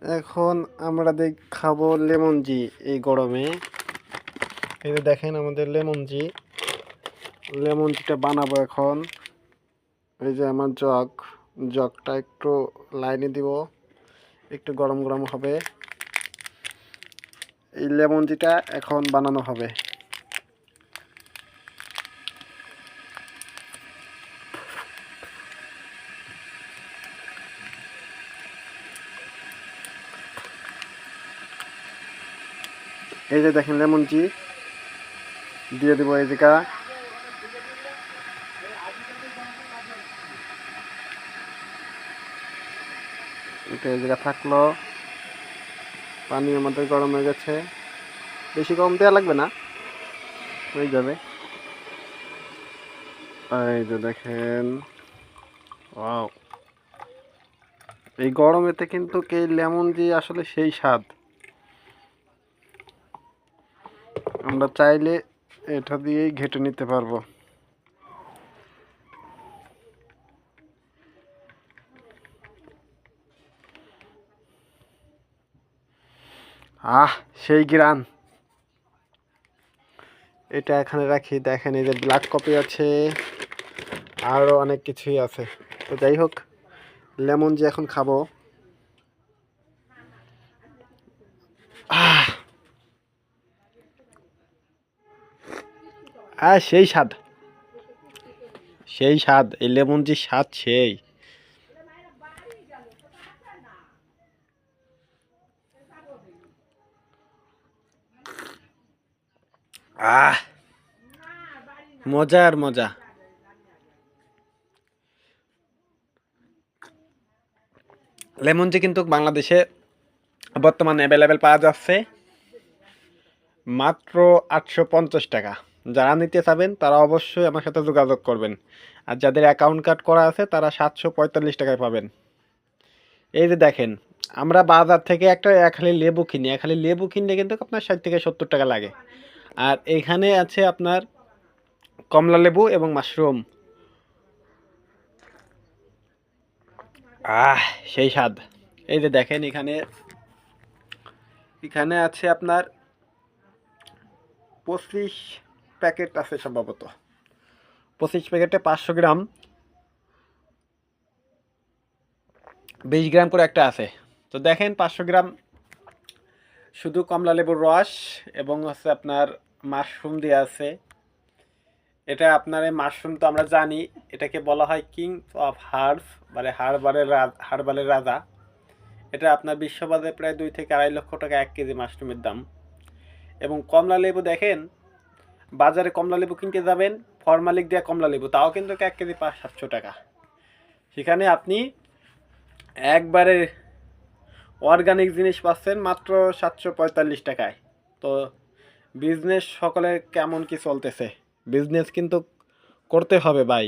এখন আমরা খাবো লেমন জি এই গরমে। এই যে দেখেন আমাদের লেমন জিটা বানাবো এখন। এই যে আমার জগটা একটু লাইনে দিব, একটু গরম গরম হবে। এই লেমন জিটা এখন বানানো হবে। এই যে দেখেন লেমন জি দিয়ে দিব এই জায়গা। এটা এই জায়গা থাকলো। পানি আমাদের গরম হয়ে গেছে, বেশি গরম দেওয়া লাগবে না, হয়ে যাবে। এই যে দেখেন, ওয়াও, এই গরমেতে কিন্তু এই লেমন জি আসলে সেই স্বাদ। আমরা চাইলে এটা দিয়েই ঘেঁটে নিতে পারবো। সেই গ্রান। এটা এখানে রাখি। দেখেন এই যে ব্ল্যাক কপি আছে, আরও অনেক কিছুই আছে। তো যাই হোক, লেমন জি এখন খাবো। সেই স্বাদ, সেই স্বাদ, এই লেমন জি স্বাদ সেই। মজা আর মজা। লেমন জি কিন্তু বাংলাদেশে বর্তমানে অ্যাভেলেবেল পাওয়া যাচ্ছে মাত্র 850 টাকা। যারা নিতে চাবেন তারা অবশ্যই আমার সাথে যোগাযোগ করবেন। আর যাদের অ্যাকাউন্ট কার্ড করা আছে তারা 745 টাকায় পাবেন। এই যে দেখেন, আমরা বাজার থেকে একটা এক হালি লেবু কিনি, এক হালি লেবু কিনলে কিন্তু আপনার 60 থেকে 70 টাকা লাগে। আর এইখানে আছে আপনার কমলা লেবু এবং মাশরুম। সেই স্বাদ। এই যে দেখেন, এখানে এখানে আছে আপনার 25 প্যাকেট আছে সম্ভবত। 25 প্যাকেটে 500 গ্রাম, 20 গ্রাম করে একটা আছে। তো দেখেন 500 গ্রাম শুধু কমলা লেবুর রস এবং হচ্ছে আপনার মাশরুম দিয়ে আছে। এটা আপনার এই মাশরুম তো আমরা জানি, এটাকে বলা হয় কিং অফ হার্বস, মানে হার্বালের রাজা। এটা আপনার বিশ্ববাজারে প্রায় 2 থেকে 2.5 লক্ষ টাকা 1 কেজি মাশরুমের দাম। এবং কমলা লেবু দেখেন, বাজারে কমলা লেবু কিনতে যাবেন, ফরমালিক দেওয়া কমলা লেবু, তাও কিন্তু 1 কেজি 500-700 টাকা। সেখানে আপনি একবারে অর্গানিক জিনিস পাচ্ছেন মাত্র 745 টাকায়। তো বিজনেস সকলে কেমন কি চলতেছে? বিজনেস কিন্তু করতে হবে ভাই।